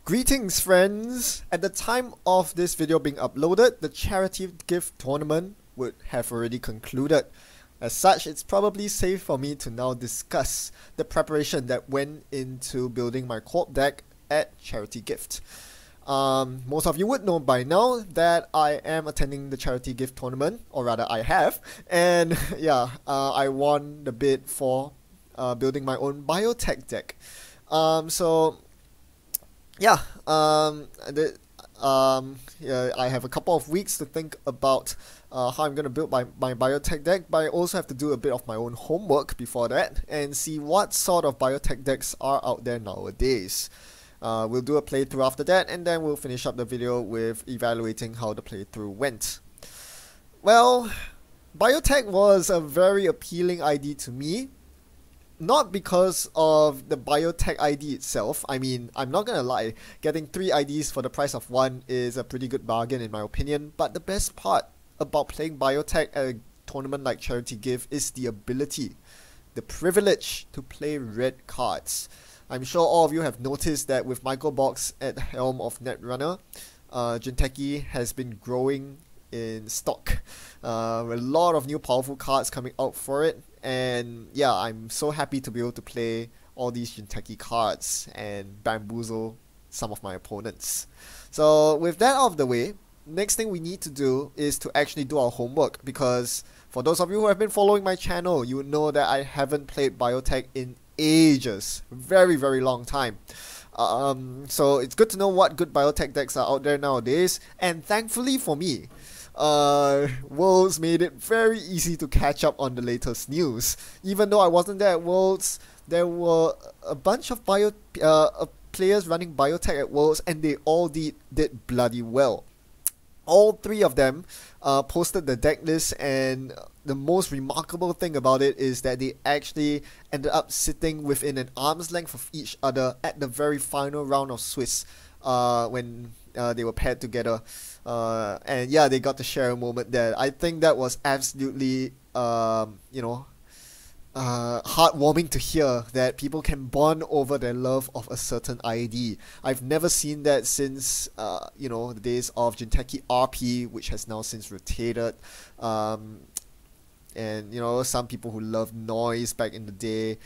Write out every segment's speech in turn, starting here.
Greetings friends! At the time of this video being uploaded, the charity gift tournament would have already concluded. As such, it's probably safe for me to now discuss the preparation that went into building my corp deck at Charity Gift. Most of you would know by now that I am attending the Charity Gift tournament, or rather I have, and yeah, I won the bid for building my own biotech deck. Yeah, I have a couple of weeks to think about how I'm going to build my biotech deck, but I also have to do a bit of my own homework before that and see what sort of biotech decks are out there nowadays. We'll do a playthrough after that, and then we'll finish up the video with evaluating how the playthrough went. Well, biotech was a very appealing idea to me. Not because of the biotech ID itself. I mean, I'm not gonna lie, getting 3 IDs for the price of 1 is a pretty good bargain in my opinion, but the best part about playing biotech at a tournament like Charity Gift is the ability, the privilege to play red cards. I'm sure all of you have noticed that with Michael Box at the helm of Netrunner, Jinteki has been growing in stock. A lot of new powerful cards coming out for it, and yeah, I'm so happy to be able to play all these Jinteki cards and bamboozle some of my opponents. So with that out of the way, next thing we need to do is to actually do our homework, because for those of you who have been following my channel, you would know that I haven't played biotech in ages. Very long time. So it's good to know what good biotech decks are out there nowadays, and thankfully for me, Worlds made it very easy to catch up on the latest news. Even though I wasn't there at Worlds, there were a bunch of players running biotech at Worlds, and they all did bloody well. All 3 of them posted the deck list, and the most remarkable thing about it is that they actually ended up sitting within an arm's length of each other at the very final round of Swiss when they were paired together. And yeah, they got to share a moment there. I think that was absolutely, heartwarming to hear that people can bond over their love of a certain ID. I've never seen that since, the days of Jinteki RP, which has now since rotated. And, some people who loved noise back in the day.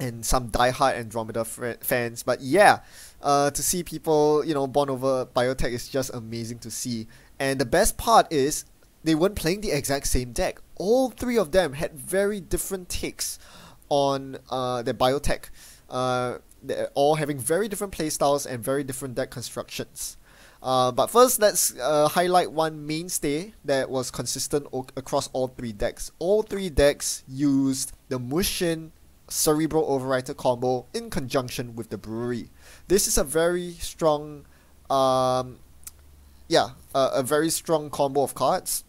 And some diehard Andromeda fans. But yeah, to see people, bond over biotech is just amazing to see. And the best part is, they weren't playing the exact same deck. All 3 of them had very different takes on their biotech. They're all having very different playstyles and very different deck constructions. But first, let's highlight one mainstay that was consistent across all 3 decks. All 3 decks used the Mushin Cerebral Overwriter combo in conjunction with the Brewery. This is a very strong, a very strong combo of cards.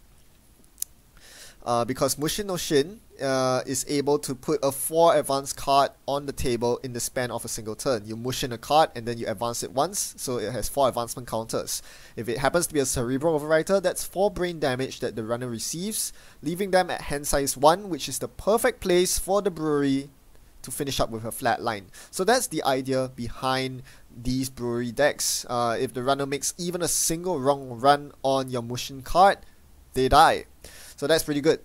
Because Mushin no Shin is able to put a 4 advance card on the table in the span of a single turn. You Mushin a card and then you advance it once, so it has 4 advancement counters. If it happens to be a Cerebral Overwriter, that's 4 brain damage that the runner receives, leaving them at hand size 1, which is the perfect place for the Brewery to finish up with a flat line. So that's the idea behind these Brewery decks. If the runner makes even a single wrong run on your Mushin card, they die. So that's pretty good.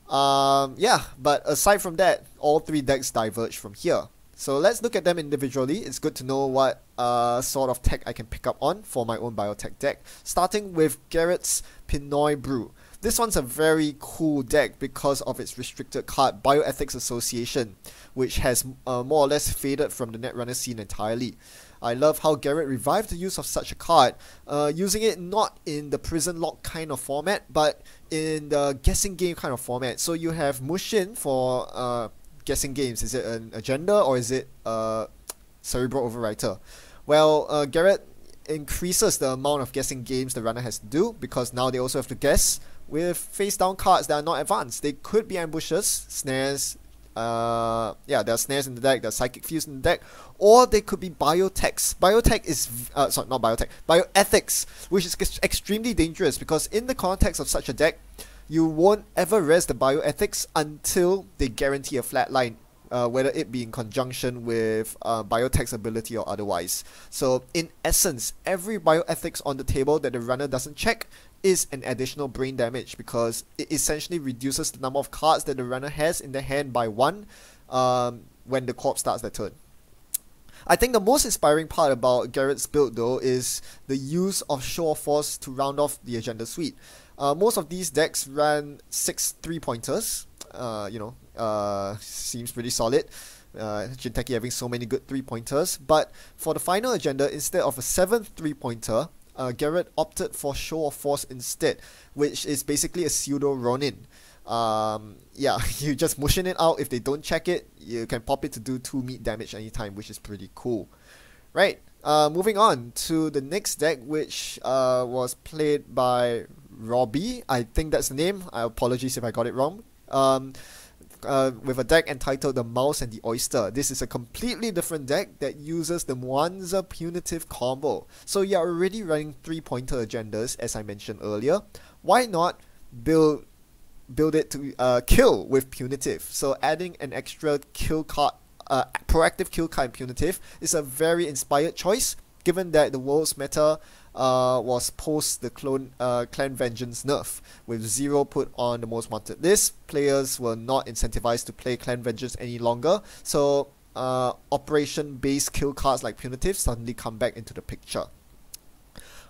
But aside from that, all 3 decks diverge from here. So let's look at them individually. It's good to know what sort of tech I can pick up on for my own biotech deck. Starting with Garrett's Pinoy Brew. This one's a very cool deck because of its restricted card Bioethics Association, which has more or less faded from the Netrunner scene entirely. I love how Garrett revived the use of such a card, using it not in the prison lock kind of format, but in the guessing game kind of format. So you have Mushin for guessing games. Is it an agenda or is it a Cerebral Overwriter? Well, Garrett increases the amount of guessing games the runner has to do, because now they also have to guess with face down cards that are not advanced. They could be ambushes, snares. There are snares in the deck, there are psychic fuse in the deck, or they could be biotechs. Biotech is, not biotech, bioethics, which is extremely dangerous, because in the context of such a deck, you won't ever res the bioethics until they guarantee a flat line. whether it be in conjunction with biotech's ability or otherwise. So in essence, every bioethics on the table that the runner doesn't check is an additional brain damage, because it essentially reduces the number of cards that the runner has in their hand by one when the corpse starts their turn. I think the most inspiring part about Garrett's build though is the use of Show of Force to round off the agenda suite. Most of these decks ran 6 3-pointers. Seems pretty solid. Jinteki having so many good 3-pointers. But for the final agenda, instead of a 7th 3-pointer, Garrett opted for Show of Force instead, which is basically a pseudo Ronin. You just motion it out. If they don't check it, you can pop it to do 2 meat damage anytime, which is pretty cool. Right, moving on to the next deck, which was played by Robbie. I think that's the name. Apologies if I got it wrong. With a deck entitled The Mouse and the Oyster. This is a completely different deck that uses the Mwanza Punitive combo. So you're already running 3-pointer agendas, as I mentioned earlier. Why not build it to kill with Punitive? So adding an extra kill card, proactive kill card in Punitive is a very inspired choice, given that the world's meta was post the Clan Vengeance nerf, with 0 put on the most wanted list. Players were not incentivized to play Clan Vengeance any longer, so operation-based kill cards like Punitive suddenly come back into the picture.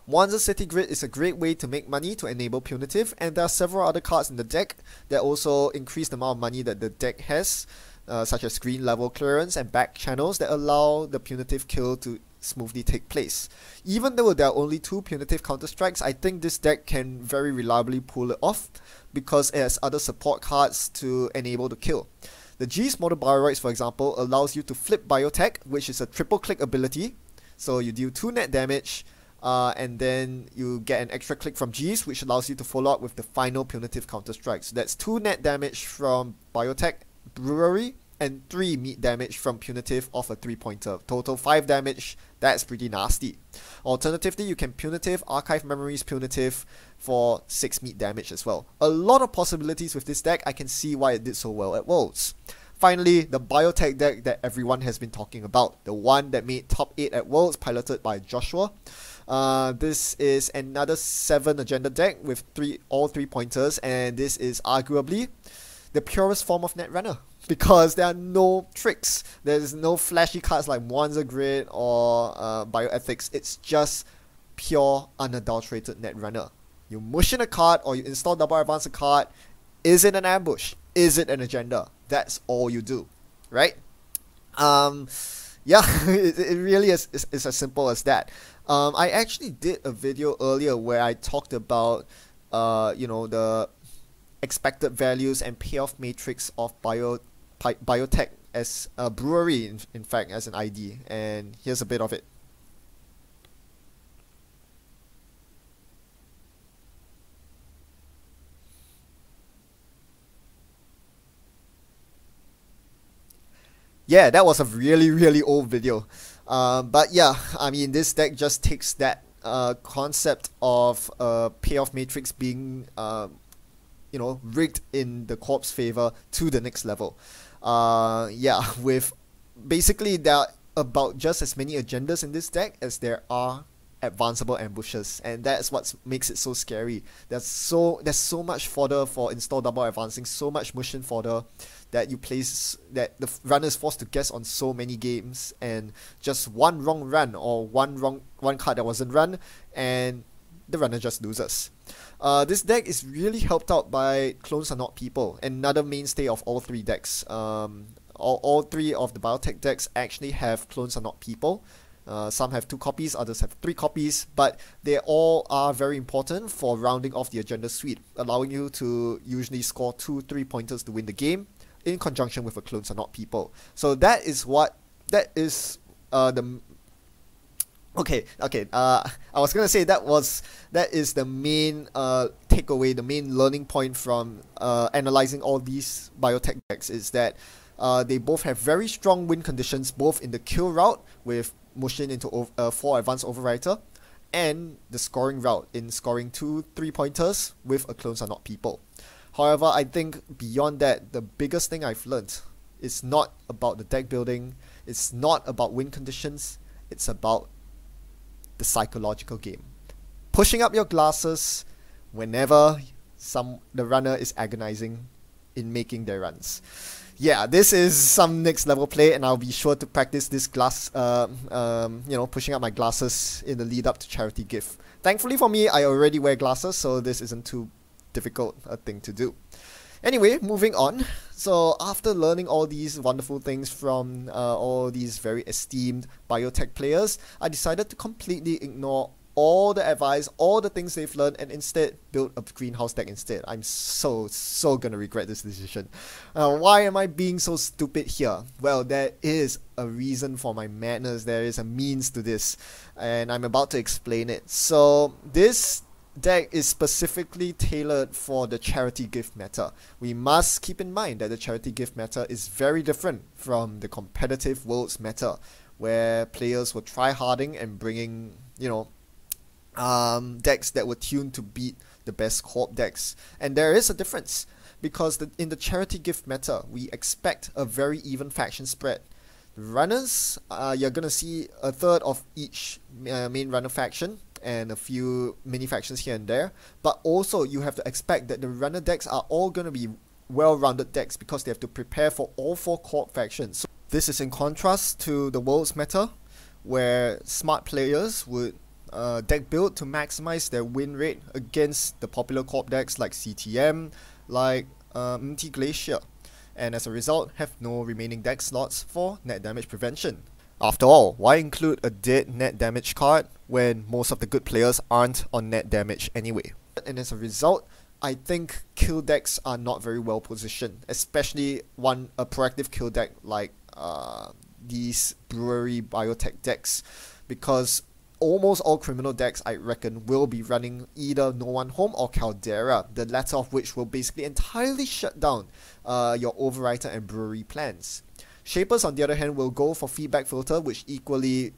Mwanza City Grid is a great way to make money to enable Punitive, and there are several other cards in the deck that also increase the amount of money that the deck has, such as screen level clearance and back channels that allow the Punitive kill to smoothly take place. Even though there are only 2 Punitive counter-strikes, I think this deck can very reliably pull it off, because it has other support cards to enable the kill. The G's Motor Bioroids, for example, allows you to flip Biotech, which is a triple click ability. So you deal 2 net damage, and then you get an extra click from G's, which allows you to follow up with the final Punitive counter-strike. So that's 2 net damage from Biotech Brewery, and 3 meat damage from Punitive off a 3-pointer. Total 5 damage. That's pretty nasty. Alternatively, you can Punitive, Archive Memories Punitive for 6 meat damage as well. A lot of possibilities with this deck. I can see why it did so well at Worlds. Finally, the Biotech deck that everyone has been talking about. The one that made top 8 at Worlds, piloted by Joshua. This is another 7 agenda deck with all 3-pointers, and this is arguably the purest form of Netrunner, because there are no tricks. There's no flashy cards like Mwanza Grid or Bioethics. It's just pure unadulterated Netrunner. You mush in a card or you install double advance a card. Is it an ambush? Is it an agenda? That's all you do, right? It really is as simple as that. I actually did a video earlier where I talked about the expected values and payoff matrix of Biotech as a brewery, in fact, as an ID, and here's a bit of it. Yeah, that was a really old video, but yeah, I mean, this deck just takes that concept of payoff matrix being rigged in the corp's favor to the next level. With basically there are about just as many agendas in this deck as there are advanceable ambushes, and that's what makes it so scary. There's so much fodder for install double advancing, so much motion fodder that that the runner is forced to guess on so many games, and just one wrong run or one card that wasn't run, and the runner just loses. This deck is really helped out by Clones Are Not People, another mainstay of all 3 decks. All 3 of the Biotech decks actually have Clones Are Not People. Some have 2 copies, others have 3 copies, but they all are very important for rounding off the agenda suite, allowing you to usually score 2 3-pointers to win the game, in conjunction with a Clones Are Not People. So that is the... Okay. I was gonna say that is the main takeaway, the main learning point from analyzing all these Biotech decks, is that they both have very strong win conditions, both in the kill route with Mushin into 4 advanced overwriter, and the scoring route in scoring 2 3-pointers with a Clones Are Not People. However, I think beyond that, the biggest thing I've learned It's not about the deck building. It's not about win conditions. It's about the psychological game. Pushing up your glasses whenever the runner is agonizing in making their runs. Yeah, this is some next level play, and I'll be sure to practice this pushing up my glasses in the lead up to charity gift. Thankfully for me, I already wear glasses, so this isn't too difficult a thing to do. Anyway, moving on. So after learning all these wonderful things from all these very esteemed biotech players, I decided to completely ignore all the advice, all the things they've learned, and instead build a greenhouse deck instead. I'm so gonna regret this decision. Why am I being so stupid here? Well, there is a reason for my madness. There is a means to this, and I'm about to explain it. So this deck is specifically tailored for the charity gift meta. We must keep in mind that the charity gift meta is very different from the competitive worlds meta, where players were try-harding and bringing, decks that were tuned to beat the best corp decks. And there is a difference, because in the charity gift meta, we expect a very even faction spread. The runners, you're gonna see a third of each main runner faction, and a few mini factions here and there, but also you have to expect that the runner decks are all going to be well-rounded decks, because they have to prepare for all 4 corp factions. So this is in contrast to the world's meta, where smart players would deck build to maximize their win rate against the popular corp decks like CTM, like MT Glacier, and as a result have no remaining deck slots for net damage prevention. After all, why include a dead net damage card when most of the good players aren't on net damage anyway? And as a result, I think kill decks are not very well positioned, especially a proactive kill deck like these brewery biotech decks, because almost all criminal decks, I reckon, will be running either No One Home or Caldera, the latter of which will basically entirely shut down your Overwriter and Brewery plans. Shapers, on the other hand, will go for Feedback Filter, which equally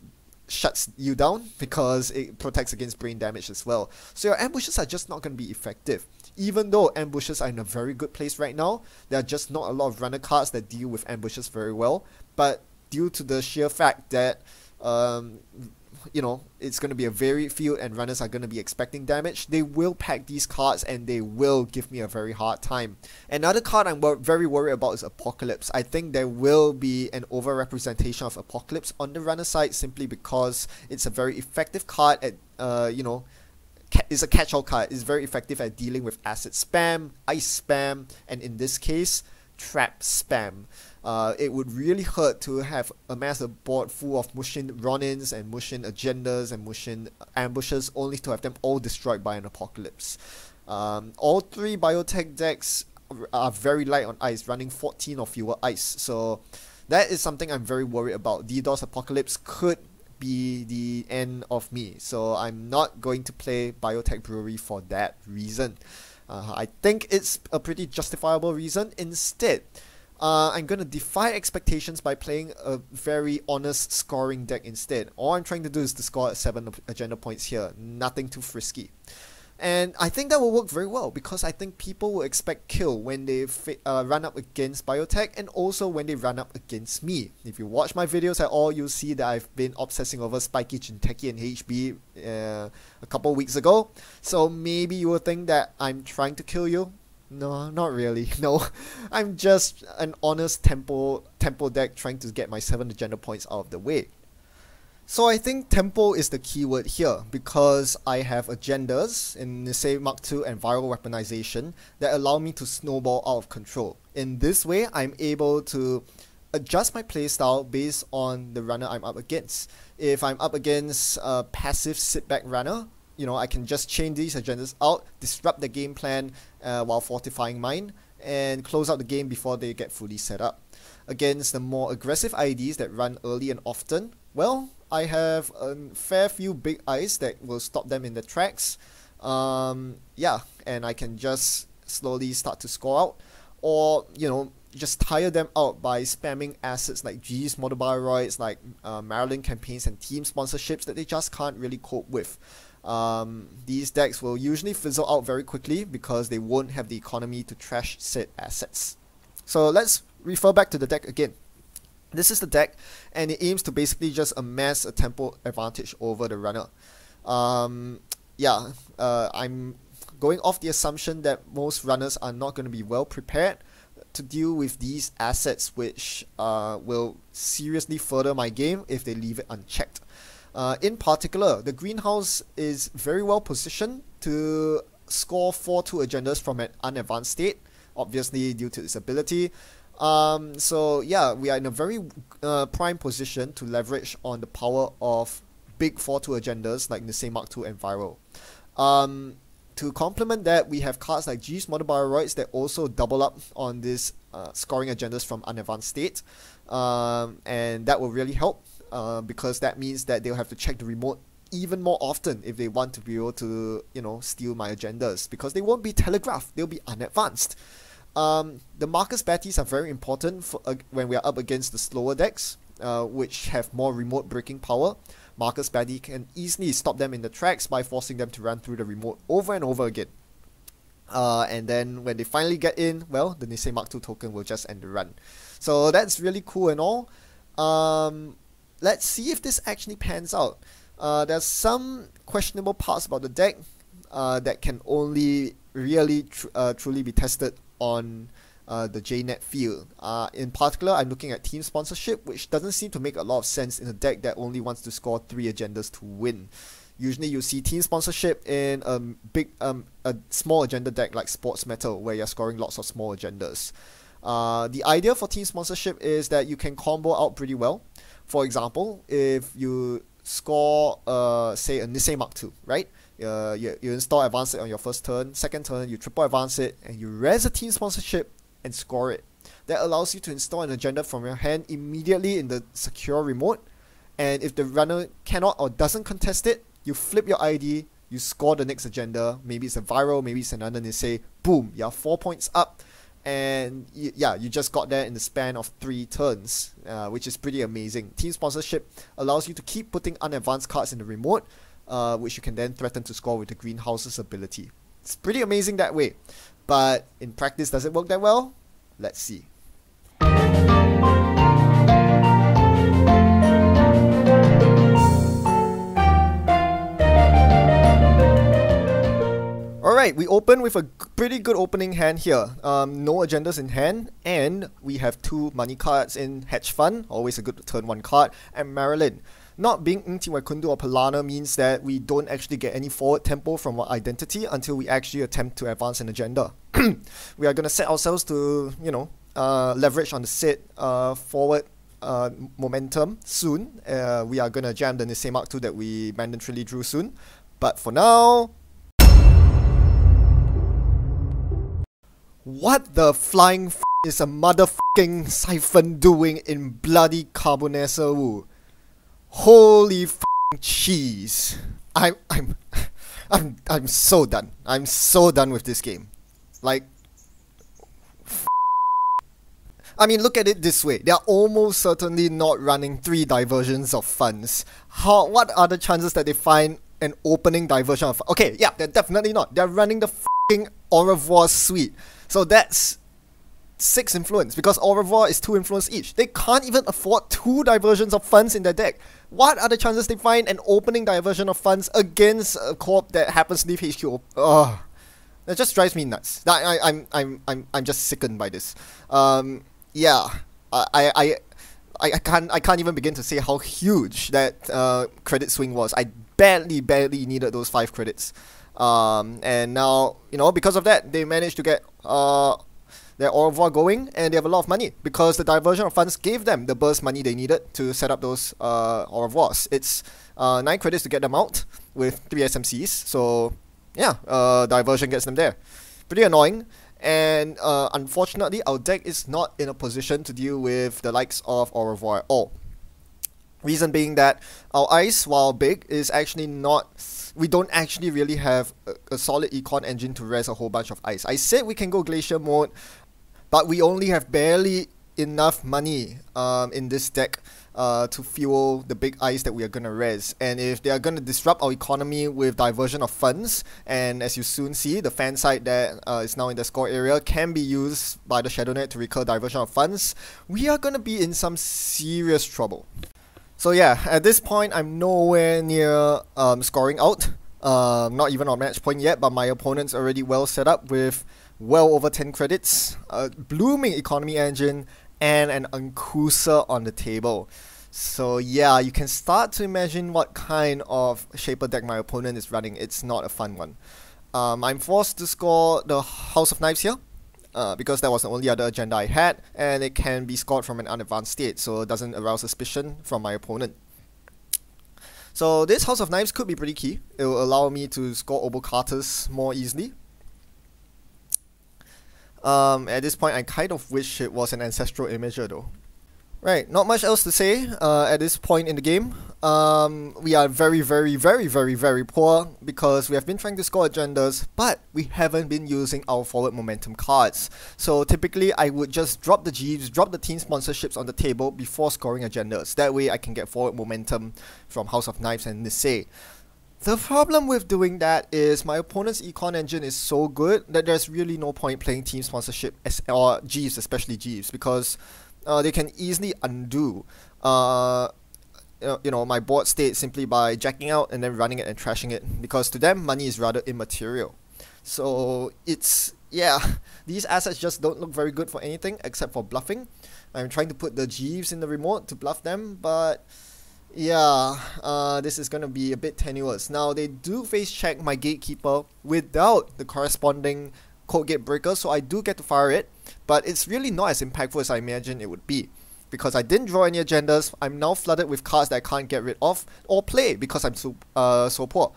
shuts you down because it protects against brain damage as well. So your ambushes are just not going to be effective. Even though ambushes are in a very good place right now, there are just not a lot of runner cards that deal with ambushes very well. But due to the sheer fact that it's going to be a varied field and runners are going to be expecting damage, they will pack these cards and they will give me a very hard time. Another card I'm very worried about is Apocalypse. I think there will be an overrepresentation of Apocalypse on the runner side, simply because it's a very effective card at, it's a catch-all card. It's very effective at dealing with acid spam, ice spam, and in this case, trap spam. It would really hurt to have amassed a board full of Mushin Ronins and Mushin Agendas and Mushin Ambushes, only to have them all destroyed by an Apocalypse. All 3 biotech decks are very light on ice, running 14 or fewer ice, so that is something I'm very worried about. DDoS Apocalypse could be the end of me, so I'm not going to play Biotech Brewery for that reason. I think it's a pretty justifiable reason. Instead, I'm going to defy expectations by playing a very honest scoring deck instead. All I'm trying to do is to score at 7 agenda points here, nothing too frisky. And I think that will work very well, because I think people will expect kill when they run up against Biotech, and also when they run up against me. If you watch my videos at all, you'll see that I've been obsessing over Spiky, Jinteki, and HB a couple weeks ago. So maybe you will think that I'm trying to kill you. No, not really. No, I'm just an honest tempo deck trying to get my 7 agenda points out of the way. So I think tempo is the keyword here, because I have agendas in Nisei Mark II and Viral Weaponization that allow me to snowball out of control. In this way, I'm able to adjust my playstyle based on the runner I'm up against. If I'm up against a passive sit-back runner, I can just chain these agendas out, disrupt the game plan while fortifying mine, and close out the game before they get fully set up. Against the more aggressive IDs that run early and often, well, I have a fair few big eyes that will stop them in their tracks. Yeah, and I can just slowly start to score out, or just tire them out by spamming assets like G's Motobiroids, like Maryland campaigns and team sponsorships that they just can't really cope with. These decks will usually fizzle out very quickly because they won't have the economy to trash said assets. So let's refer back to the deck again. This is the deck, and it aims to basically just amass a tempo advantage over the runner. I'm going off the assumption that most runners are not going to be well prepared to deal with these assets, which will seriously further my game if they leave it unchecked. In particular, the greenhouse is very well positioned to score 4-2 agendas from an unadvanced state, obviously due to its ability. So yeah, we are in a very prime position to leverage on the power of big 4-2 agendas like Nisei Mark II and Viral. To complement that, we have cards like G's Model Bioroids that also double up on this scoring agendas from unadvanced state, and that will really help because that means that they'll have to check the remote even more often if they want to be able to, steal my agendas, because they won't be telegraphed, they'll be unadvanced. The Marcus Batties are very important for, when we are up against the slower decks, which have more remote breaking power. Marcus Batty can easily stop them in the tracks by forcing them to run through the remote over and over again. And then when they finally get in, well, the Nisei Mark II token will just end the run. So that's really cool and all. Let's see if this actually pans out. There's some questionable parts about the deck that can only really truly be tested on the JNet field. In particular, I'm looking at team sponsorship, which doesn't seem to make a lot of sense in a deck that only wants to score 3 agendas to win. Usually you see team sponsorship in a small agenda deck like Sports Metal, where you're scoring lots of small agendas. The idea for team sponsorship is that you can combo out pretty well. For example, if you score, say, a Nisei Mark II, right? You install advance it on your first turn, second turn you triple advance it, and you res a team sponsorship and score it. That allows you to install an agenda from your hand immediately in the secure remote, and if the runner cannot or doesn't contest it, you flip your ID, you score the next agenda. Maybe it's a Viral, maybe it's another Nisei, boom, you're 4 points up, and you just got there in the span of 3 turns, which is pretty amazing. Team sponsorship allows you to keep putting unadvanced cards in the remote, which you can then threaten to score with the greenhouse's ability. It's pretty amazing that way. But in practice, does it work that well? Let's see. Alright, we open with a pretty good opening hand here. No agendas in hand, and we have 2 money cards in Hedge Fund, always a good turn 1 card, and Marilyn. Not being Ngti Waikundu or Polana means that we don't actually get any forward tempo from our identity until we actually attempt to advance an agenda. We are going to set ourselves to, leverage on the set forward momentum soon. We are going to jam the Nisei Mark II that we mandatorily drew soon. But for now... What the flying f*** is a motherfucking Siphon doing in bloody Carbonessa Wu? Holy f***ing cheese. I'm so done. I'm so done with this game. Like, I mean, look at it this way. They are almost certainly not running 3 diversions of funds. What are the chances that they find an opening diversion of... Okay, yeah, they're definitely not. They're running the f***ing Au revoir suite. So that's 6 influence, because Au revoir is 2 influence each. They can't even afford 2 diversions of funds in their deck. What are the chances they find an opening diversion of funds against a corp that happens to leave HQ? Ugh. That just drives me nuts. I'm just sickened by this. Yeah. I can't even begin to say how huge that credit swing was. I barely needed those 5 credits. And now, because of that, they managed to get their Au revoir going, and they have a lot of money because the diversion of funds gave them the burst money they needed to set up those Au revoirs. It's 9 credits to get them out with 3 SMCs, so yeah, diversion gets them there. Pretty annoying, and unfortunately our deck is not in a position to deal with the likes of Au revoir at all. Reason being that our ice, while big, is actually not... We don't actually really have a solid econ engine to res a whole bunch of ice. I said we can go glacier mode, but we only have barely enough money in this deck to fuel the big ice that we are gonna res. And if they are gonna disrupt our economy with diversion of funds, and as you soon see, the fan site that is now in the score area can be used by the ShadowNet to recur diversion of funds, we are gonna be in some serious trouble. So yeah, at this point, I'm nowhere near scoring out. Not even on match point yet, but my opponent's already well set up with well over 10 credits, a blooming economy engine, and an Ankusa on the table. So yeah, you can start to imagine what kind of Shaper deck my opponent is running. It's not a fun one. I'm forced to score the House of Knives here, because that was the only other agenda I had, and it can be scored from an unadvanced state, so it doesn't arouse suspicion from my opponent. So this House of Knives could be pretty key. It will allow me to score Obokatas more easily. At this point, I kind of wish it was an Ancestral Imager though. Right, not much else to say at this point in the game. We are very poor because we have been trying to score agendas, but we haven't been using our forward momentum cards. So typically, I would just drop the Jeeves, drop the team sponsorships on the table before scoring agendas. That way I can get forward momentum from House of Knives and Nisei. The problem with doing that is my opponent's econ engine is so good that there's really no point playing team sponsorship or Jeeves, especially Jeeves, because they can easily undo my board state simply by jacking out and then running it and trashing it, because to them money is rather immaterial. So it's, yeah, these assets just don't look very good for anything except for bluffing. I'm trying to put the Jeeves in the remote to bluff them, but yeah, this is gonna be a bit tenuous. Now they do face check my Gatekeeper without the corresponding Code Gate Breaker, so I do get to fire it, but it's really not as impactful as I imagined it would be, because I didn't draw any agendas. I'm now flooded with cards that I can't get rid of or play because I'm so poor.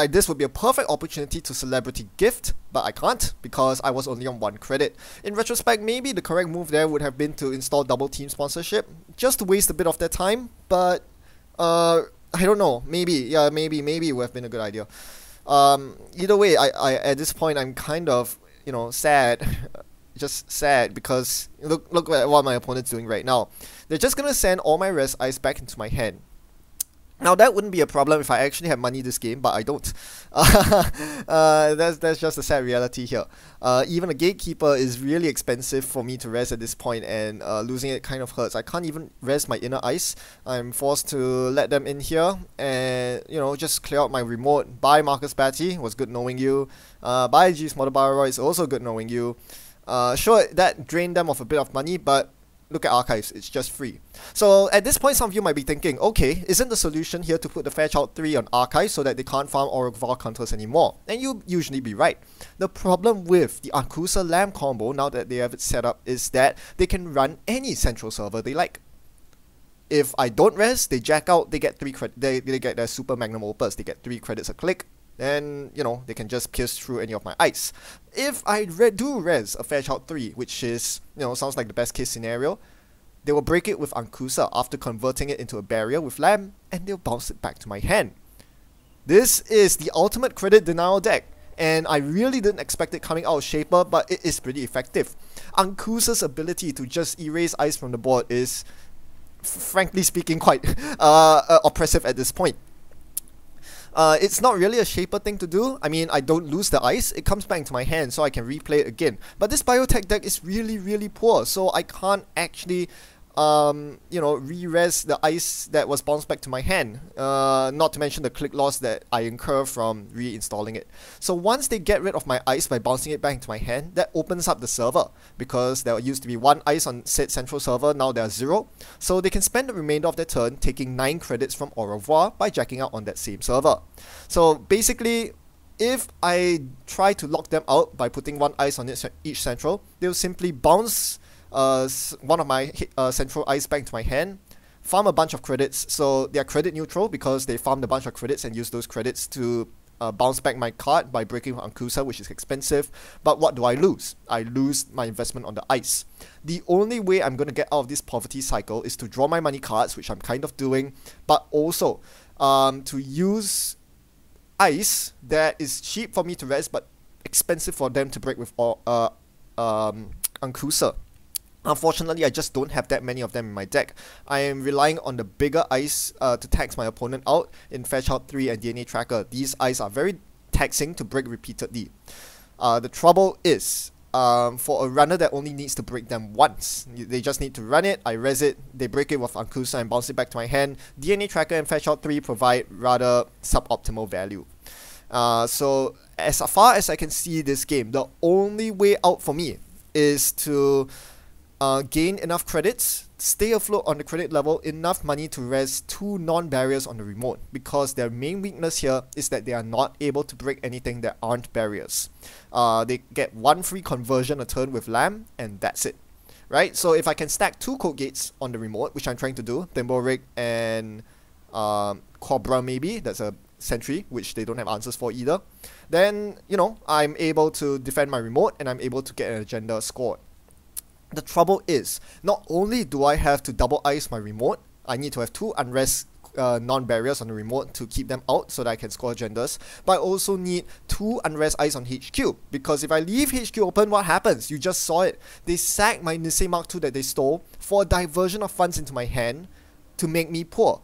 This would be a perfect opportunity to Celebrity Gift, but I can't because I was only on 1 credit. In retrospect, maybe the correct move there would have been to install double team sponsorship, just to waste a bit of their time, but I don't know, maybe it would have been a good idea. Either way, I at this point I'm kind of, sad. Just sad because look at what my opponent's doing right now. They're just gonna send all my res ice back into my hand. Now that wouldn't be a problem if I actually had money this game, but I don't. That's just a sad reality here. Even a Gatekeeper is really expensive for me to res at this point, and losing it kind of hurts. I can't even res my inner ice. I'm forced to let them in here and just clear out my remote. Bye Marcus Batty, was good knowing you. Bye G Smother Baroid, also good knowing you. Sure, that drained them of a bit of money, but look at Archives, it's just free. So at this point, some of you might be thinking, okay, isn't the solution here to put the Fairchild 3 on Archives so that they can't farm Orovar counters anymore? And you'll usually be right. The problem with the Ankusa Lamb combo, now that they have it set up, is that they can run any central server they like. If I don't res, they jack out, they get 3 credits, they get their Super Magnum Opus, they get 3 credits a click. Then, they can just pierce through any of my ice. If I do res a Fairchild 3, which is, sounds like the best case scenario, they will break it with Ankusa after converting it into a barrier with Lamb, and they'll bounce it back to my hand. This is the ultimate credit denial deck, and I really didn't expect it coming out of Shaper, but it is pretty effective. Ankusa's ability to just erase ice from the board is, frankly speaking, quite oppressive at this point. It's not really a Shaper thing to do. I mean, I don't lose the ice, it comes back into my hand so I can replay it again. But this biotech deck is really poor, so I can't actually re-res the ice that was bounced back to my hand. Not to mention the click loss that I incur from reinstalling it. So once they get rid of my ice by bouncing it back into my hand, that opens up the server, because there used to be 1 ice on said central server, now there are 0. So they can spend the remainder of their turn taking 9 credits from Au revoir by jacking out on that same server. So basically, if I try to lock them out by putting 1 ice on each central, they'll simply bounce one of my central ice back to my hand, farm a bunch of credits, so they are credit neutral because they farmed a bunch of credits and use those credits to bounce back my card by breaking Ankusa, which is expensive. But what do I lose? I lose my investment on the ice. The only way I'm going to get out of this poverty cycle is to draw my money cards, which I'm kind of doing, but also to use ice that is cheap for me to res but expensive for them to break with Ankusa. Unfortunately, I just don't have that many of them in my deck. I am relying on the bigger ice to tax my opponent out in Fetch Out 3 and DNA Tracker. These ice are very taxing to break repeatedly. The trouble is, for a runner that only needs to break them once, they just need to run it, I res it, they break it with Ankusa and bounce it back to my hand. DNA Tracker and Fetch Out 3 provide rather suboptimal value. So as far as I can see this game, the only way out for me is to gain enough credits, stay afloat on the credit level, enough money to res 2 non-barriers on the remote, because their main weakness here is that they are not able to break anything that aren't barriers. They get 1 free conversion a turn with Lamb, and that's it. Right? So if I can stack 2 code gates on the remote, which I'm trying to do, Thimble and Cobra maybe, that's a sentry, which they don't have answers for either, then, you know, I'm able to defend my remote, and I'm able to get an agenda scored. The trouble is, not only do I have to double ice my remote, I need to have 2 unrest non-barriers on the remote to keep them out so that I can score agendas, but I also need 2 unrest ice on HQ, because if I leave HQ open, what happens? You just saw it. They sack my Nisei Mark II that they stole for a diversion of funds into my hand to make me poor.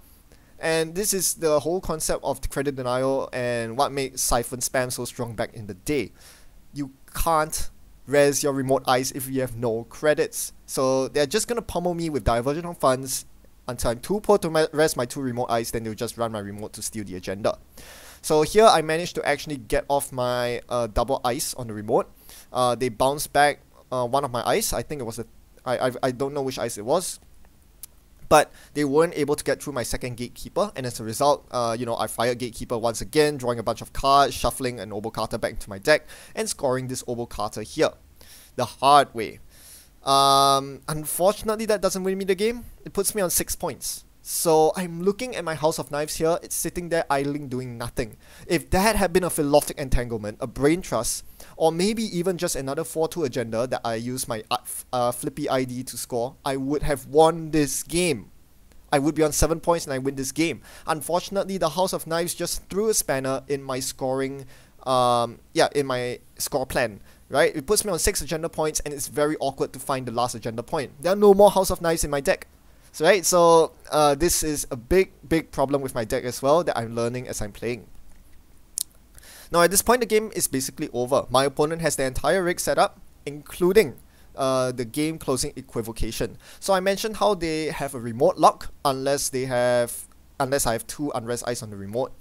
And this is the whole concept of credit denial and what made Siphon Spam so strong back in the day. You can't res your remote ice if you have no credits. So they're just gonna pummel me with diversion of funds until I'm too poor to res my 2 remote ice, then they'll just run my remote to steal the agenda. So here I managed to actually get off my double ice on the remote. They bounced back one of my ice. I think it was I don't know which ice it was, but they weren't able to get through my second Gatekeeper, and as a result, you know, I fired Gatekeeper once again, drawing a bunch of cards, shuffling an Obo Carter back into my deck, and scoring this Obo Carter here. The hard way. Unfortunately, that doesn't win me the game. It puts me on 6 points. So I'm looking at my House of Knives here, it's sitting there idling doing nothing. If that had been a Philosophic Entanglement, a Brain Trust, or maybe even just another 4-2 agenda that I use my Flippy ID to score, I would have won this game. I would be on 7 points and I win this game. Unfortunately, the House of Knives just threw a spanner in my scoring, in my score plan. Right? It puts me on 6 agenda points, and it's very awkward to find the last agenda point. There are no more House of Knives in my deck. So, right? So, this is a big problem with my deck as well that I'm learning as I'm playing. Now, at this point, the game is basically over. My opponent has the entire rig set up, including the game closing equivocation. So, I mentioned how they have a remote lock unless I have 2 unrest ice on the remote.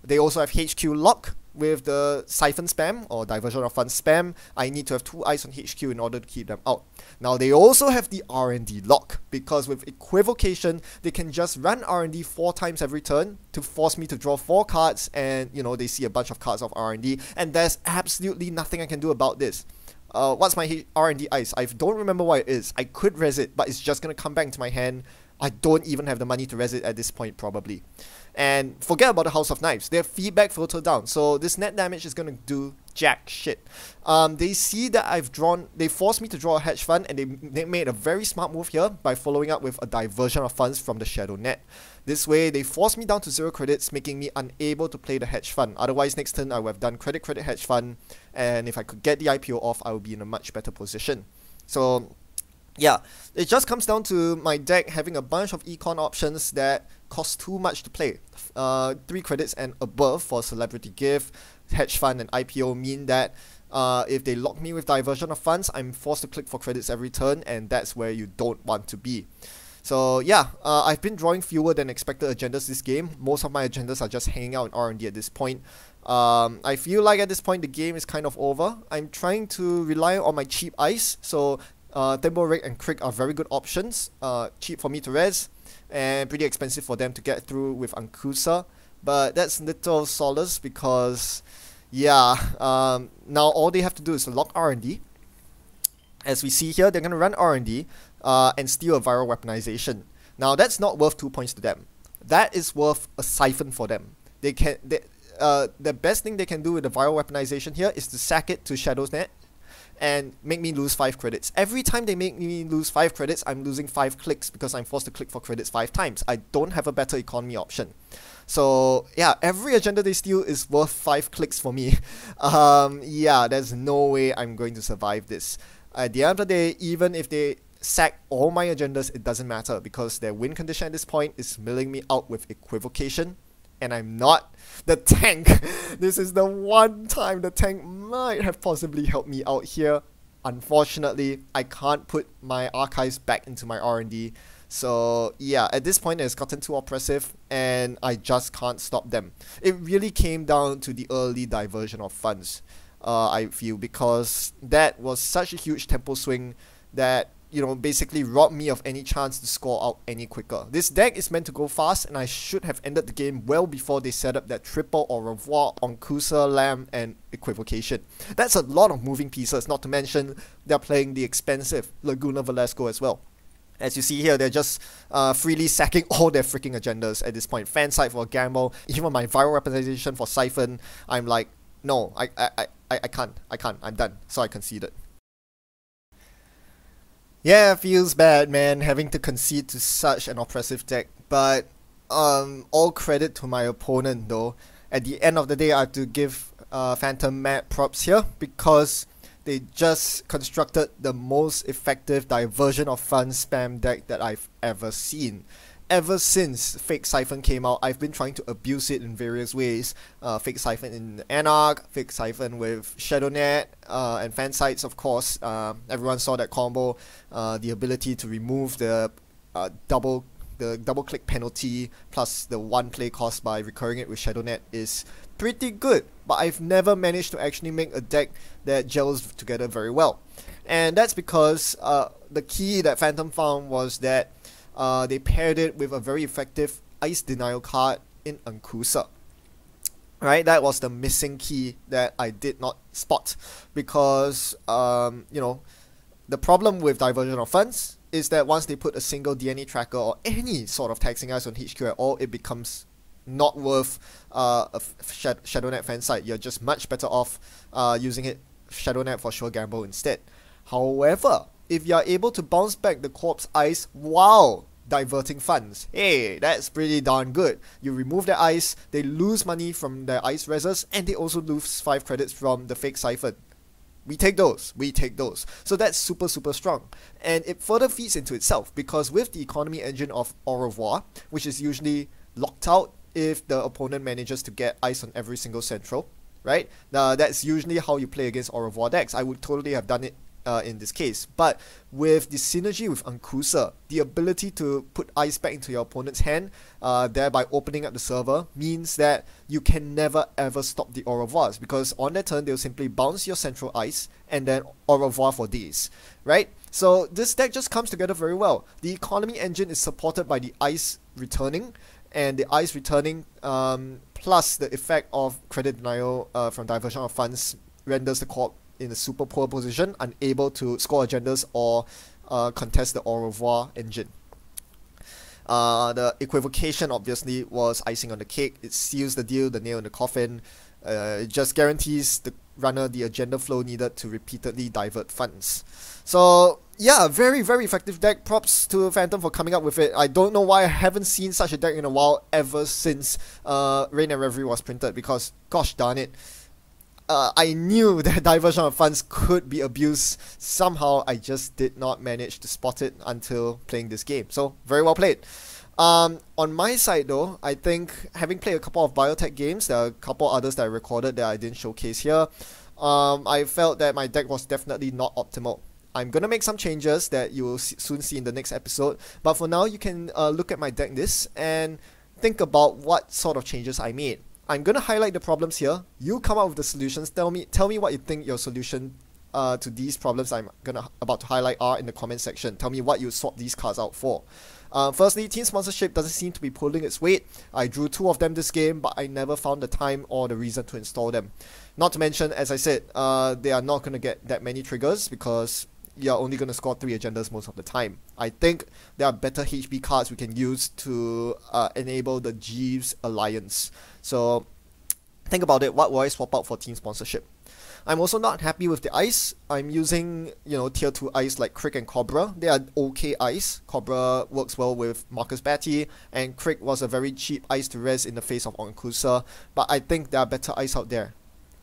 They also have HQ lock. With the Siphon Spam, or Diversion of Funds Spam, I need to have 2 ice on HQ in order to keep them out. Now, they also have the R&D lock, because with Equivocation, they can just run R&D 4 times every turn to force me to draw 4 cards, and, you know, they see a bunch of cards of R&D, and there's absolutely nothing I can do about this. What's my R&D ice? I don't remember what it is. I could res it, but it's just going to come back into my hand. I don't even have the money to res it at this point, probably. And forget about the House of Knives. They have feedback filter down, so this net damage is going to do jack shit. They see that they forced me to draw a hedge fund, and they made a very smart move here by following up with a diversion of funds from the Shadow Net. This way, they forced me down to 0 credits, making me unable to play the hedge fund. Otherwise, next turn I would have done credit hedge fund, and if I could get the IPO off, I would be in a much better position. So, yeah, it just comes down to my deck having a bunch of econ options that cost too much to play. 3 credits and above for Celebrity Gift, Hedge Fund, and IPO mean that if they lock me with Diversion of Funds, I'm forced to click for credits every turn, and that's where you don't want to be. So yeah, I've been drawing fewer than expected agendas this game. Most of my agendas are just hanging out in R&D at this point. I feel like at this point the game is kind of over. I'm trying to rely on my cheap ice, so Thimble and Crick are very good options. Cheap for me to res, and pretty expensive for them to get through with Ankusa. But that's little solace because, yeah, now all they have to do is lock R&D. As we see here, they're going to run R&D and steal a viral weaponization. Now, that's not worth 2 points to them. That is worth a siphon for them. The best thing they can do with the viral weaponization here is to sack it to Shadow's Net and make me lose 5 credits. Every time they make me lose 5 credits, I'm losing 5 clicks because I'm forced to click for credits 5 times. I don't have a better economy option. So yeah, every agenda they steal is worth 5 clicks for me. Yeah, there's no way I'm going to survive this. At the end of the day, even if they sack all my agendas, it doesn't matter, because their win condition at this point is milling me out with equivocation, and I'm not the tank. This is the one time the tank might have possibly helped me out here. Unfortunately, I can't put my archives back into my R&D. So yeah, at this point it's gotten too oppressive and I just can't stop them. It really came down to the early diversion of funds, I feel, because that was such a huge tempo swing that, you know, basically robbed me of any chance to score out any quicker. This deck is meant to go fast, and I should have ended the game well before they set up that triple au revoir, Onkusa, Lamb, and equivocation. That's a lot of moving pieces, not to mention they're playing the expensive Laguna Velasco as well. As you see here, they're just freely sacking all their freaking agendas at this point. Fan side for a gamble, even my viral representation for Siphon, I'm like, no, I can't, I'm done, so I conceded. Yeah, it feels bad, man, having to concede to such an oppressive deck, but all credit to my opponent though. At the end of the day, I have to give Phantom mad props here, because they just constructed the most effective diversion of funds spam deck that I've ever seen. Ever since Fake Siphon came out, I've been trying to abuse it in various ways. Fake Siphon in Anarch, Fake Siphon with ShadowNet, and fan sites, of course. Everyone saw that combo. The ability to remove the double click penalty plus the one play cost by recurring it with ShadowNet is pretty good, but I've never managed to actually make a deck that gels together very well. And that's because the key that Phantom found was that they paired it with a very effective Ice Denial card in Onkusa. Right, that was the missing key that I did not spot, because you know, the problem with diversion of funds is that once they put a single DNA tracker or any sort of taxing ice on HQ at all, it becomes not worth a ShadowNet fan site. You're just much better off using it ShadowNet for sure gamble instead. However, if you're able to bounce back the corpse ice while diverting funds, hey, that's pretty darn good. You remove the ice, they lose money from their ice reses, and they also lose 5 credits from the Fake Siphon. We take those. So that's super strong. And it further feeds into itself, because with the economy engine of Au revoir, which is usually locked out if the opponent manages to get ice on every single central, right? Now that's usually how you play against Au revoir decks. I would totally have done it in this case, but with the synergy with Onkusa, the ability to put ice back into your opponent's hand, thereby opening up the server, means that you can never ever stop the au revoirs, because on their turn they'll simply bounce your central ice and then au revoir for days, right? So this deck just comes together very well. The economy engine is supported by the ice returning, and the ice returning plus the effect of credit denial from diversion of funds renders the corp in a super poor position, unable to score agendas or contest the au revoir engine. The equivocation obviously was icing on the cake. It seals the deal, the nail in the coffin. It just guarantees the runner the agenda flow needed to repeatedly divert funds. So yeah, very effective deck. Props to Phantom for coming up with it. I don't know why I haven't seen such a deck in a while, ever since Reign and Reverie was printed, because gosh darn it, I knew that diversion of funds could be abused. Somehow I just did not manage to spot it until playing this game. So very well played. On my side though, I think having played a couple of biotech games, there are a couple others that I recorded that I didn't showcase here, I felt that my deck was definitely not optimal. I'm gonna make some changes that you will soon see in the next episode, but for now you can look at my deck list and think about what sort of changes I made. I'm gonna highlight the problems here. You come up with the solutions. Tell me what you think your solution to these problems I'm about to highlight are in the comment section. Tell me what you swap these cards out for. Firstly, team sponsorship doesn't seem to be pulling its weight. I drew 2 of them this game, but I never found the time or the reason to install them. Not to mention, as I said, they are not gonna get that many triggers, because you're only going to score 3 agendas most of the time. I think there are better HB cards we can use to enable the Jeeves alliance. So think about it. What will I swap out for team sponsorship? I'm also not happy with the ice. I'm using, you know, tier 2 ice like Crick and Cobra. They are okay ice. Cobra works well with Marcus Batty, and Crick was a very cheap ice to res in the face of Onkusa, but I think there are better ice out there.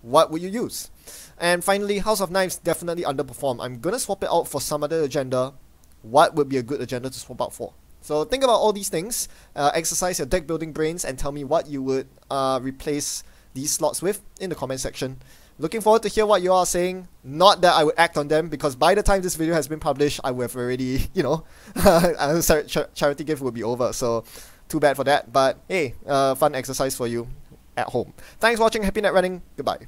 What would you use? And finally, House of Knives definitely underperformed. I'm gonna swap it out for some other agenda. what would be a good agenda to swap out for. So think about all these things, exercise your deck building brains, and tell me what you would replace these slots with in the comment section. Looking forward to hear what you are saying. Not that I would act on them, because by the time this video has been published, I would have already, charity gift will be over. So too bad for that. But hey, fun exercise for you at home. Thanks for watching. Happy net running. Goodbye.